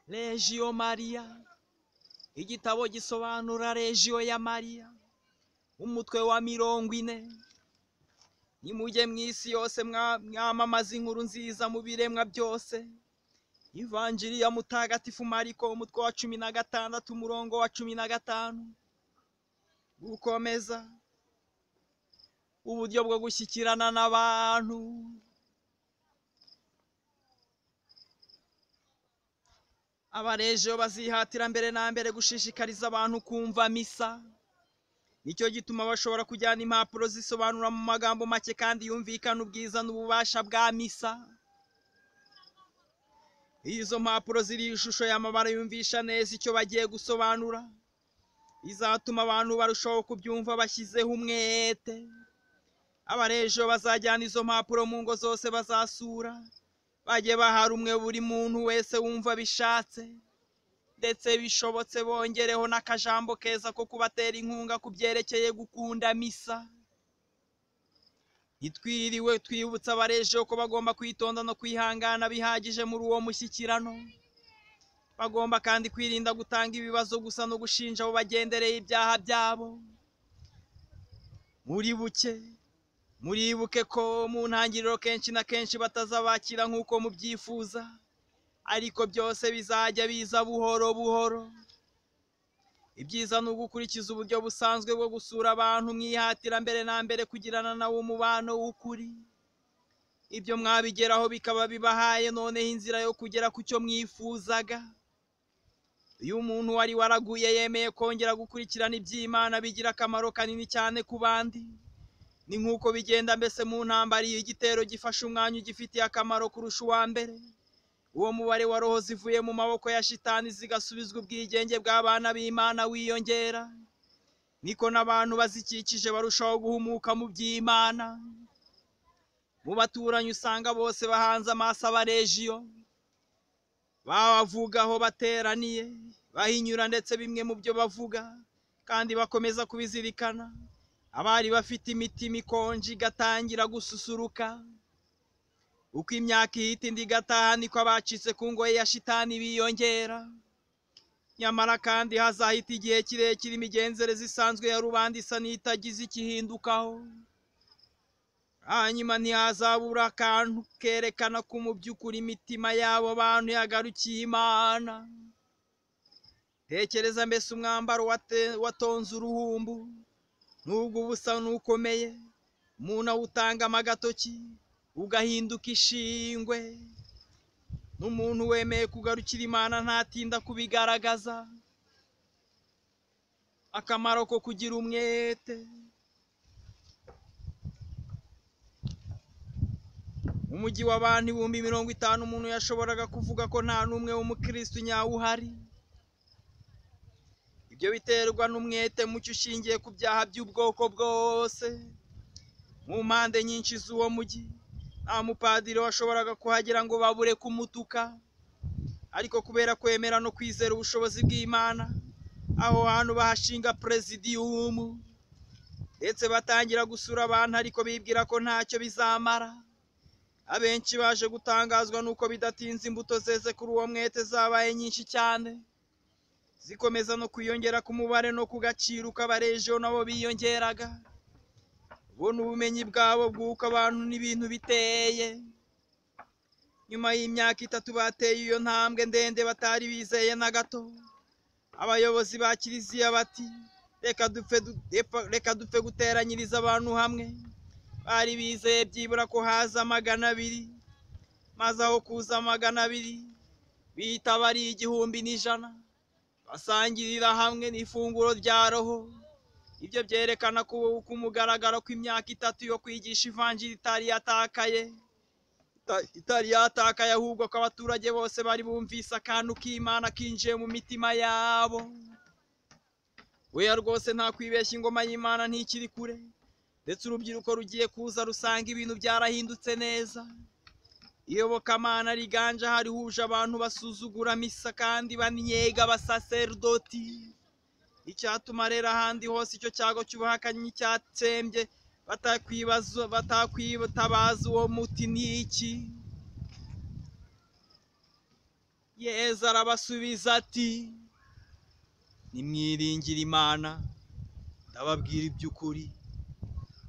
Legio Maria, igitabo gisobanura Legio ya Maria, umutwe wa 40. Nimujye mw'isi yose mwamamaza inkuru nziza mu biremwa byose. Ivanjiri ya Mutagatifu Mariko, umutwe wa 16, umurongo wa 15. Gukomeza uburyo bwo gushyikirana n'abantu. Abarejo bazihatira mbere na mbere gushishikariza abantu kumva misa. Nicyo gituma bashobora kujyana impapuro zisobanura mu magambo make kandi yumvikana ubwiza n'ububasha bwa misa. Izo mpapuro ziri ishusho y'amabara yumvisha neza icyo bagiye gusobanura, izatuma abantu barushaho kubyumva bashyizeho umwete. Abarejo bazajyana izo mpapuro mu ngo zose bazasura, bajye bahara umwe buri muntu wese wumva bishatse, ndetse bishobotse bongereho n'akajambo keza ko kubatera inkunga ku byerekeye gukunda misa. Ntitwiriwe twibutsa abarejo ko bagomba kwitonda no kwihangana bihagije muri uwo mushyikirano. Bagomba kandi kwirinda gutanga ibibazo gusa no gushinja abo bagendereye ibyaha byabo. Muribuke ko mu ntangiriro kenshi na kenshi batazabakira nk'uko mubyifuza, ariko byose bizajya biza buhoro buhoro. Ibyiza ni ugukurikiza uburyo busanzwe bwo gusura abantu, mwihatira mbere na mbere kugirana nabo umubano w'ukuri. Ibyo mwabigeraho bikaba bibahaye noneho inzira yo kugera ku cyo mwifuzaga. Iyo umuntu wari waraguye yemeye kongera gukurikirana iby'Imana, bigira akamaro kanini cyane ku bandi. Ni nk'uko bigenda mbese mu ntambara, iyo igitero gifashe umwanya ugifitiye akamaro kurusha uwa mbere, uwo mubare wa roho zivuye mu maboko ya shitani zigasubizwa ubwigenge bw'abana b'Imana wiyongera. Niko n'abantu bazikikije barushaho guhumuka mu by'Imana. Mu baturanyi usanga bose bahanze amaso abarejiyo, bavuga aho bateraniye, bahinyura ndetse bimwe mu byo bavuga, kandi bakomeza kubizirikana. Abari bafite imitima ikonje igatangira gususuruka. Uko imyaka ihita indi igataha, niko abacitse ku ngoyi ya shitani biyongera. Nyamara kandi hazahita igihe kirekire imigenzereze isanzwe ya rubanda isa n'itagize ikihindukaho. Hanyuma ntihazabura akantu kerekana ko mu by'ukuri imitima y'abo bantu yagarukiye Imana. Tekereza mbese umwambaro watonze uruhumbu, nubwo uba usa n'ukomeye, umuntu awutangamo agatoki ugahinduka ishingwe. N'umuntu wemeye kugarukira Imana ntatinda kubigaragaza. Akamaro ko kugira umwete. Mu mujyi w'abantu 50,000 umuntu yashoboraga kuvuga ko nta n'umwe w'umukristo nyawe uhari. Ibyo biterwa n'umwete mucyo ushingiye ku byaha by'ubwoko bwose. Mu mpande nyinshi z'uwo mujyi nta mupadiri washoboraga kuhagera ngo babure kumutuka, ariko kubera kwemera no kwizera ubushobozi bw'Imana, aho hantu bahashinga presidium, ndetse batangira gusura abantu, ariko bibwira ko ntacyo bizamara. Abenshi baje gutangazwa nuko bidatinze imbuto zeze kuri uwo mwete zabaye nyinshi cyane, zikomeza no kwiyongera ku mubare no ku gaciro k'abarejo nabo biyongeraga. Ubona ubumenyi bwabo bw'uko abantu n'ibintu biteye. Nyuma y'imyaka 3 bateye iyo ntambwe ndende batari bizeye na gato. Abayobozi ba kiliziya bati, reka dupfe guteranyiriza abantu hamwe. Bari bizeye byibura ko haza 200, maze aho kuza 200 bihita bari 1,100, basangirira hamwe n'ifunguro rya roho. Ibyo byerekana ko kumugaragara ko imyaka 3 yo kwigisha ivanjiri itari yatakaye, ahubwo ko abaturage bose bari bumvise akantu k'Imana kinjiye mu mitima yabo. Weya rwose nta kwibeshya, ingoma y'Imana ntikiri kure, ndetse urubyiruko rugiye kuza rusanga ibintu byarahindutse neza. Iyobokamana riganje harihuje abantu basuzugura misa kandi banyega abasaserdoti. Icyatuma rero ahandi hose icyo cyago cy'ubuhakanyi cyatsembye batakwitabaza uwo muti ni iki? Yezu arabasubiza ati nimwiringire Imana, ndababwira iby'ukuri.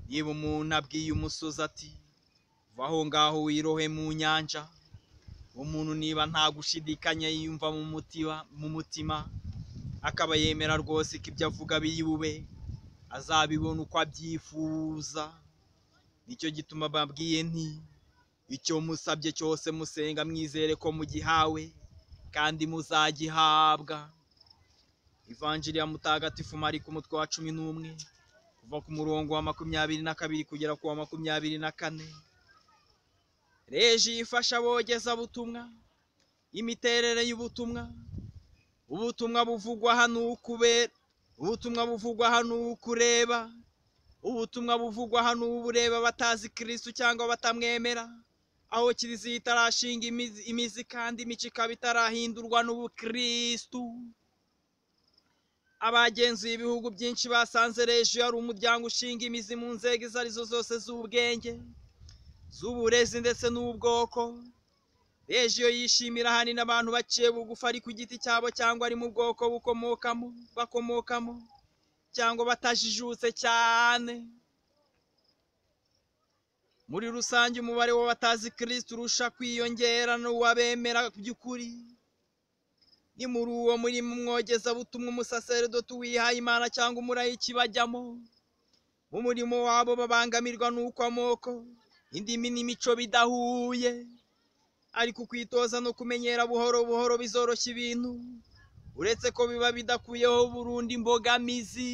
Niba umuntu abwiye umusozi ati va aho ngaho wirohe mu nyanja, umuntu niba nta gushidikanya yiyumva mu mutima akaba yemera rwose ko ibyo avuga biri bube, azabibona uko abyifuza. Nicyo gituma babwiye nti icyo musabye cyose musenga mwizere ko mugihawe kandi muzagihabwa. Ivanjiri ya Mutagatifu Mariko umutwe wa 11 kuva ku murongo wa 22 kugera ku wa 24. Reji ifasha abogeza butumwa. Imiterere y'ubutumwa. Ubutumwa buvugwa hano ukubera, ubutumwa buvugwa hano ukureba, ubutumwa buvugwa hano ubureba batazi Kristo cyangwa batamwemera, aho Kiliziya itarashinga imizi kandi imico ikaba itarahindurwa n'ubukristu. Abagenzuye ibihugu byinshi basanze Rejiyo ari umuryango ushinga imizi mu nzego izo arizo zose z'ubwenge, z'uburezi ndetse n'ubwoko. Rejiyo yishimira ahanini abantu baciye bugufi ari ku giti cyabo cyangwa ari mu bwoko bakomokamo cyangwa batajijutse cyane. Muri rusange umubare w'abatazi Kristo urusha kwiyongera n'uwabemera by'ukuri. Ni muri uwo murimo umwogeza butumwa, umusaseredoti wihaye Imana cyangwa umurayiki bajyamo. Mu murimo wabo babangamirwa n'uko amoko, indimi n'imico bidahuye, ariko kwitoza no kumenyera buhoro buhoro bizoroshya ibintu, uretse ko biba bidakuyeho burundu imbogamizi.